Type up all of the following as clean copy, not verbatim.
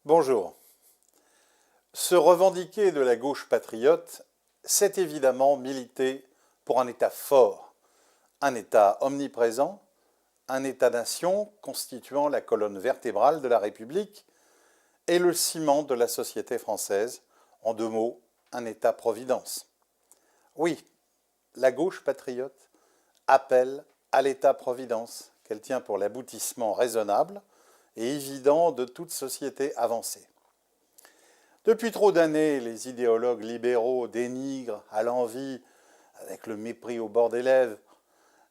Bonjour. Se revendiquer de la gauche patriote, c'est évidemment militer pour un État fort, un État omniprésent, un État-nation constituant la colonne vertébrale de la République et le ciment de la société française, en deux mots, un État-providence. Oui, la gauche patriote appelle à l'État-providence qu'elle tient pour l'aboutissement raisonnable et évident de toute société avancée. Depuis trop d'années, les idéologues libéraux dénigrent à l'envi, avec le mépris au bord des lèvres,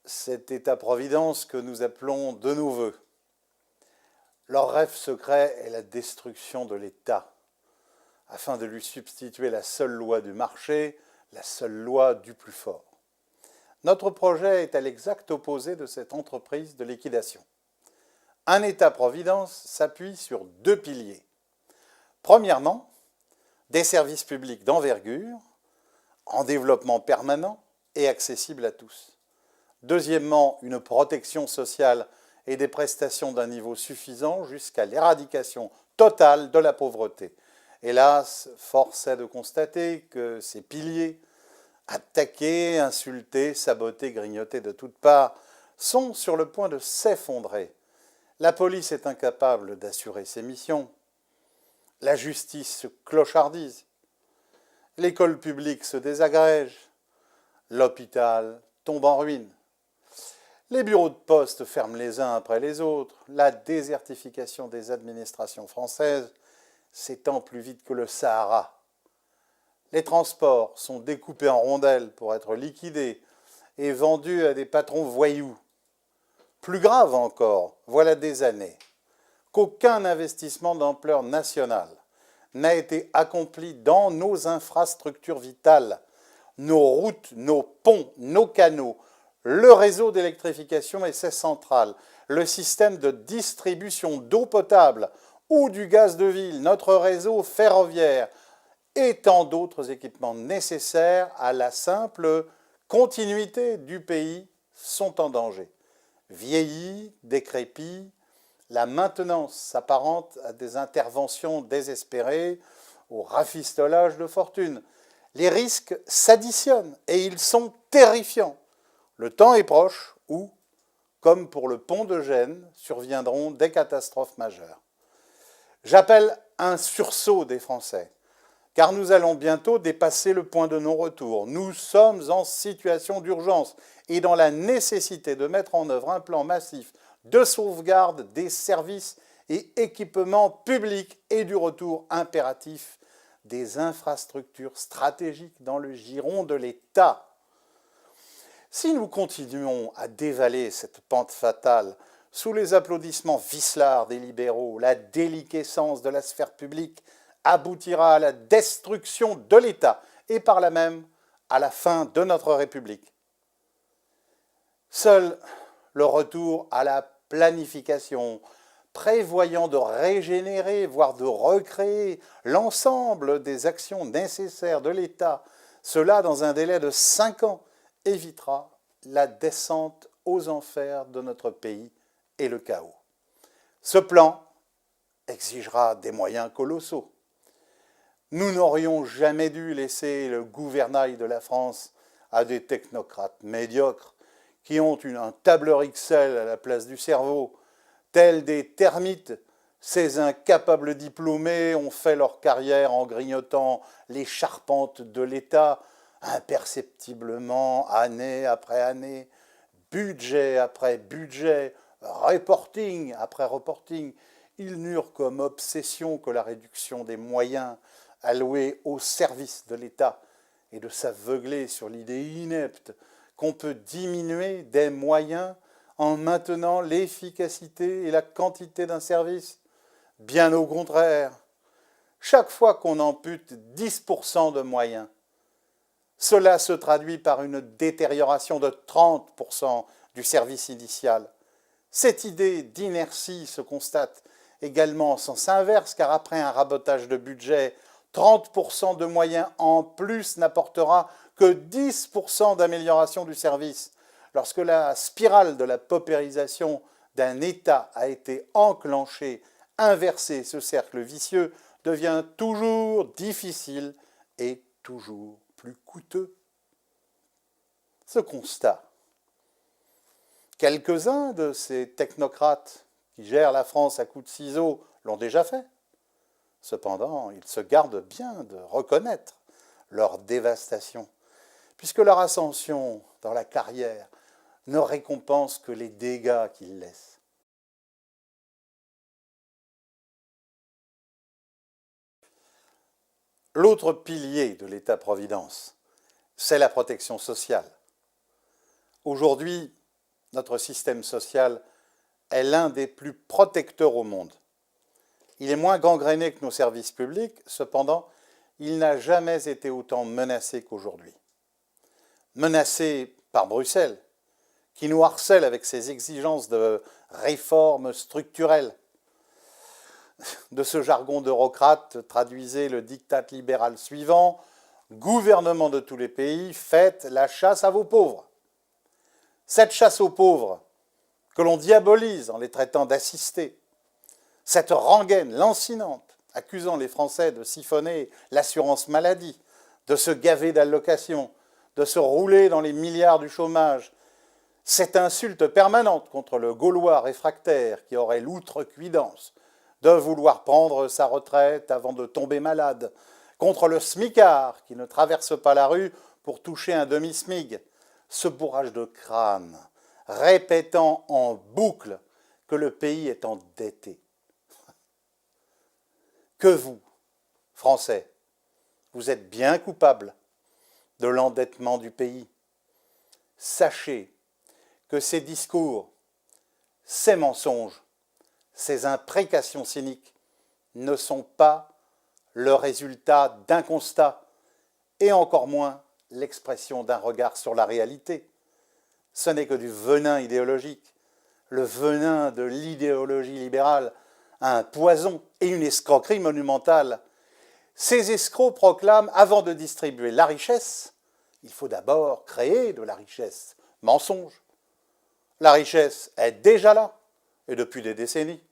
cet État-providence que nous appelons de nos vœux. Leur rêve secret est la destruction de l'État, afin de lui substituer la seule loi du marché, la seule loi du plus fort. Notre projet est à l'exact opposé de cette entreprise de liquidation. Un État-providence s'appuie sur deux piliers. Premièrement, des services publics d'envergure, en développement permanent et accessibles à tous. Deuxièmement, une protection sociale et des prestations d'un niveau suffisant jusqu'à l'éradication totale de la pauvreté. Hélas, force est de constater que ces piliers, attaqués, insultés, sabotés, grignotés de toutes parts, sont sur le point de s'effondrer. La police est incapable d'assurer ses missions. La justice se clochardise. L'école publique se désagrège. L'hôpital tombe en ruine. Les bureaux de poste ferment les uns après les autres. La désertification des administrations françaises s'étend plus vite que le Sahara. Les transports sont découpés en rondelles pour être liquidés et vendus à des patrons voyous. Plus grave encore, voilà des années qu'aucun investissement d'ampleur nationale n'a été accompli dans nos infrastructures vitales, nos routes, nos ponts, nos canaux, le réseau d'électrification et ses centrales, le système de distribution d'eau potable ou du gaz de ville, notre réseau ferroviaire et tant d'autres équipements nécessaires à la simple continuité du pays sont en danger. Vieillis, décrépits, la maintenance s'apparente à des interventions désespérées, au rafistolage de fortune. Les risques s'additionnent et ils sont terrifiants. Le temps est proche où, comme pour le pont de Gênes, surviendront des catastrophes majeures. J'appelle un sursaut des Français, car nous allons bientôt dépasser le point de non-retour. Nous sommes en situation d'urgence et dans la nécessité de mettre en œuvre un plan massif de sauvegarde des services et équipements publics et du retour impératif des infrastructures stratégiques dans le giron de l'État. Si nous continuons à dévaler cette pente fatale sous les applaudissements vicelards des libéraux, la déliquescence de la sphère publique aboutira à la destruction de l'État et par là même à la fin de notre République. Seul le retour à la planification, prévoyant de régénérer, voire de recréer l'ensemble des actions nécessaires de l'État, cela dans un délai de 5 ans, évitera la descente aux enfers de notre pays et le chaos. Ce plan exigera des moyens colossaux. Nous n'aurions jamais dû laisser le gouvernail de la France à des technocrates médiocres qui ont un tableur Excel à la place du cerveau. Tels des termites, ces incapables diplômés ont fait leur carrière en grignotant les charpentes de l'État, imperceptiblement, année après année, budget après budget, reporting après reporting. Ils n'eurent comme obsession que la réduction des moyens alloués au service de l'État et de s'aveugler sur l'idée inepte qu'on peut diminuer des moyens en maintenant l'efficacité et la quantité d'un service. Bien au contraire, chaque fois qu'on ampute 10% de moyens, cela se traduit par une détérioration de 30% du service initial. Cette idée d'inertie se constate également en sens inverse, car après un rabotage de budget, 30% de moyens en plus n'apportera que 10% d'amélioration du service. Lorsque la spirale de la paupérisation d'un État a été enclenchée inverser ce cercle vicieux devient toujours difficile et toujours plus coûteux. Ce constat, quelques-uns de ces technocrates qui gèrent la France à coups de ciseaux l'ont déjà fait. Cependant, ils se gardent bien de reconnaître leur dévastation, puisque leur ascension dans la carrière ne récompense que les dégâts qu'ils laissent. L'autre pilier de l'État-providence, c'est la protection sociale. Aujourd'hui, notre système social est l'un des plus protecteurs au monde. Il est moins gangréné que nos services publics, cependant, il n'a jamais été autant menacé qu'aujourd'hui. Menacé par Bruxelles, qui nous harcèle avec ses exigences de réformes structurelles. De ce jargon d'eurocrate, traduisez le diktat libéral suivant: gouvernement de tous les pays, faites la chasse à vos pauvres. Cette chasse aux pauvres, que l'on diabolise en les traitant d'assistés, cette rengaine lancinante accusant les Français de siphonner l'assurance maladie, de se gaver d'allocations, de se rouler dans les milliards du chômage, cette insulte permanente contre le Gaulois réfractaire qui aurait l'outrecuidance de vouloir prendre sa retraite avant de tomber malade, contre le smicard qui ne traverse pas la rue pour toucher un demi-smig, ce bourrage de crâne, répétant en boucle que le pays est endetté. Que vous, Français, vous êtes bien coupables de l'endettement du pays. Sachez que ces discours, ces mensonges, ces imprécations cyniques ne sont pas le résultat d'un constat et encore moins l'expression d'un regard sur la réalité. Ce n'est que du venin idéologique, le venin de l'idéologie libérale, un poison et une escroquerie monumentale. Ces escrocs proclament, avant de distribuer la richesse, il faut d'abord créer de la richesse. Mensonge. La richesse est déjà là, et depuis des décennies.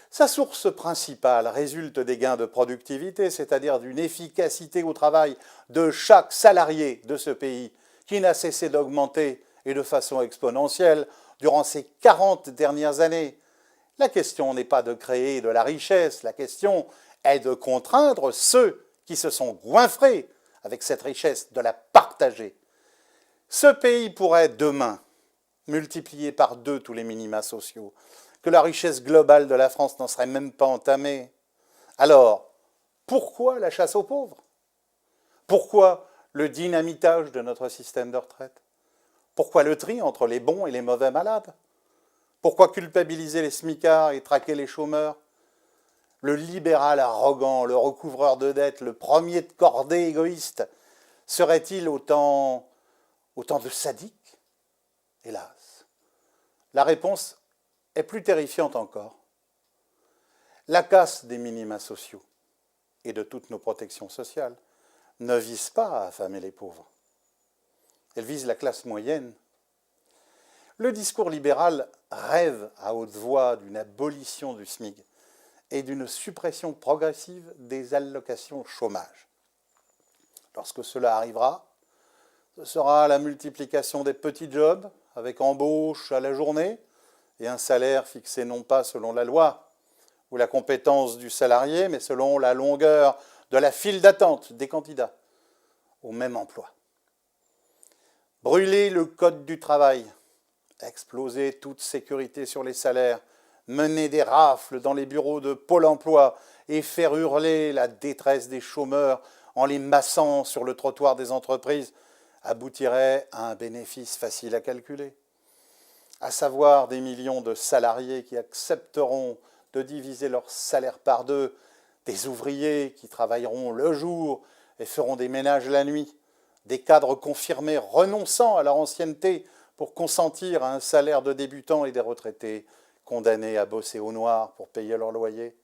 Sa source principale résulte des gains de productivité, c'est-à-dire d'une efficacité au travail de chaque salarié de ce pays, qui n'a cessé d'augmenter et de façon exponentielle durant ces 40 dernières années. La question n'est pas de créer de la richesse, la question est de contraindre ceux qui se sont goinfrés avec cette richesse, de la partager. Ce pays pourrait demain multiplier par 2 tous les minima sociaux, que la richesse globale de la France n'en serait même pas entamée. Alors, pourquoi la chasse aux pauvres? Pourquoi le dynamitage de notre système de retraite? Pourquoi le tri entre les bons et les mauvais malades? Pourquoi culpabiliser les smicards et traquer les chômeurs? Le libéral arrogant, le recouvreur de dettes, le premier de cordée égoïste, serait-il autant de sadique? Hélas. La réponse est plus terrifiante encore. La casse des minima sociaux et de toutes nos protections sociales ne vise pas à affamer les pauvres. Elle vise la classe moyenne. Le discours libéral rêve à haute voix d'une abolition du SMIC et d'une suppression progressive des allocations chômage. Lorsque cela arrivera, ce sera la multiplication des petits jobs avec embauche à la journée et un salaire fixé non pas selon la loi ou la compétence du salarié, mais selon la longueur de la file d'attente des candidats au même emploi. Brûler le code du travail, exploser toute sécurité sur les salaires, mener des rafles dans les bureaux de Pôle emploi et faire hurler la détresse des chômeurs en les massant sur le trottoir des entreprises aboutirait à un bénéfice facile à calculer, à savoir des millions de salariés qui accepteront de diviser leur salaire par 2, des ouvriers qui travailleront le jour et feront des ménages la nuit, des cadres confirmés renonçant à leur ancienneté pour consentir à un salaire de débutant et des retraités condamnés à bosser au noir pour payer leur loyer.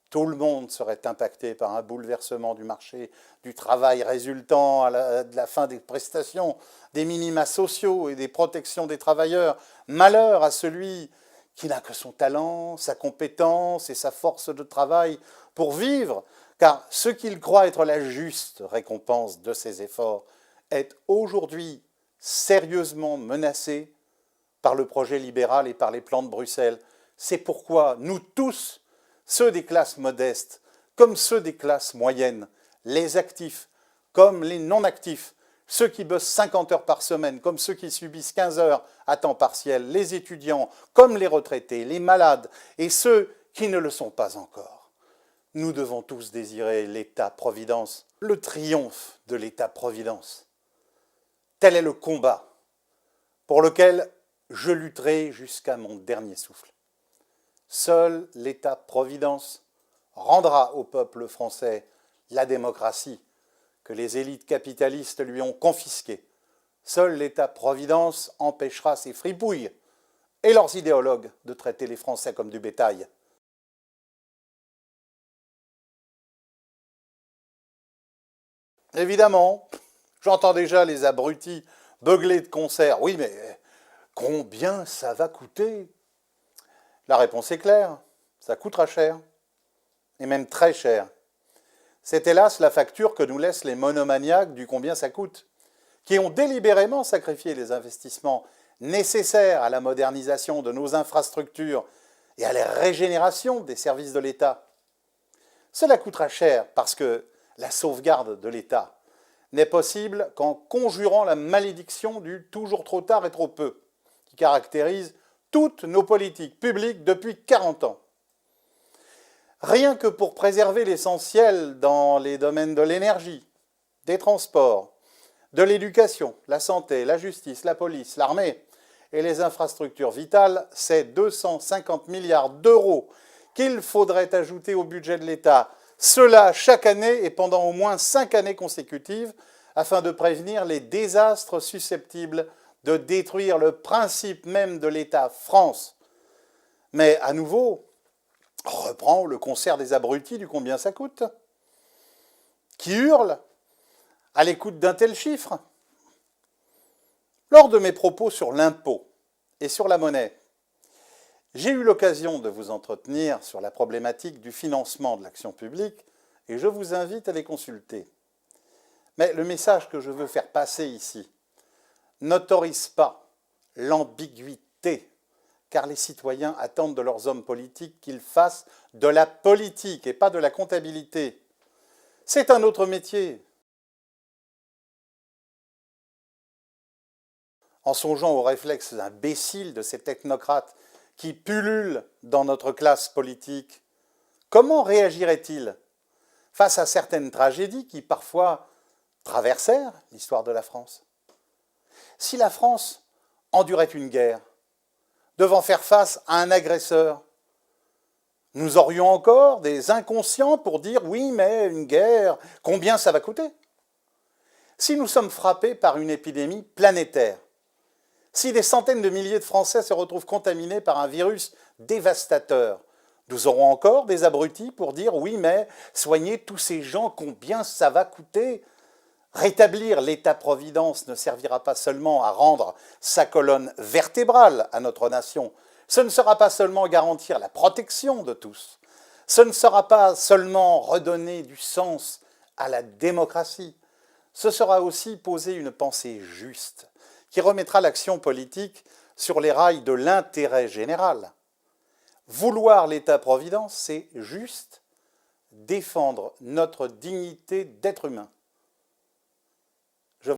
Tout le monde serait impacté par un bouleversement du marché du travail résultant de la fin des prestations, des minima sociaux et des protections des travailleurs. Malheur à celui qui n'a que son talent, sa compétence et sa force de travail pour vivre, car ce qu'il croit être la juste récompense de ses efforts est aujourd'hui sérieusement menacé par le projet libéral et par les plans de Bruxelles. C'est pourquoi nous tous, ceux des classes modestes, comme ceux des classes moyennes, les actifs comme les non-actifs, ceux qui bossent 50 heures par semaine, comme ceux qui subissent 15 heures à temps partiel, les étudiants, comme les retraités, les malades et ceux qui ne le sont pas encore. Nous devons tous désirer l'État-providence, le triomphe de l'État-providence. Tel est le combat pour lequel je lutterai jusqu'à mon dernier souffle. Seul l'État-providence rendra au peuple français la démocratie que les élites capitalistes lui ont confisquée. Seul l'État-providence empêchera ces fripouilles et leurs idéologues de traiter les Français comme du bétail. Évidemment, j'entends déjà les abrutis beugler de concert. Oui, mais combien ça va coûter? La réponse est claire, ça coûtera cher, et même très cher. C'est hélas la facture que nous laissent les monomaniaques du combien ça coûte, qui ont délibérément sacrifié les investissements nécessaires à la modernisation de nos infrastructures et à la régénération des services de l'État. Cela coûtera cher parce que la sauvegarde de l'État n'est possible qu'en conjurant la malédiction du toujours trop tard et trop peu, qui caractérise toutes nos politiques publiques depuis 40 ans. Rien que pour préserver l'essentiel dans les domaines de l'énergie, des transports, de l'éducation, la santé, la justice, la police, l'armée et les infrastructures vitales, c'est 250 milliards d'euros qu'il faudrait ajouter au budget de l'État. Cela chaque année et pendant au moins 5 années consécutives, afin de prévenir les désastres susceptibles de détruire le principe même de l'État France. Mais à nouveau, reprend le concert des abrutis du combien ça coûte, qui hurlent à l'écoute d'un tel chiffre. Lors de mes propos sur l'impôt et sur la monnaie, j'ai eu l'occasion de vous entretenir sur la problématique du financement de l'action publique et je vous invite à les consulter. Mais le message que je veux faire passer ici n'autorise pas l'ambiguïté, car les citoyens attendent de leurs hommes politiques qu'ils fassent de la politique et pas de la comptabilité. C'est un autre métier. En songeant aux réflexes imbéciles de ces technocrates qui pullulent dans notre classe politique, comment réagiraient-ils face à certaines tragédies qui parfois traversèrent l'histoire de la France? Si la France endurait une guerre, devant faire face à un agresseur, nous aurions encore des inconscients pour dire « oui, mais une guerre, combien ça va coûter ?» Si nous sommes frappés par une épidémie planétaire, si des centaines de milliers de Français se retrouvent contaminés par un virus dévastateur, nous aurons encore des abrutis pour dire « oui, mais soigner tous ces gens, combien ça va coûter ?» Rétablir l'État-providence ne servira pas seulement à rendre sa colonne vertébrale à notre nation, ce ne sera pas seulement garantir la protection de tous, ce ne sera pas seulement redonner du sens à la démocratie, ce sera aussi poser une pensée juste qui remettra l'action politique sur les rails de l'intérêt général. Vouloir l'État-providence, c'est juste défendre notre dignité d'être humain.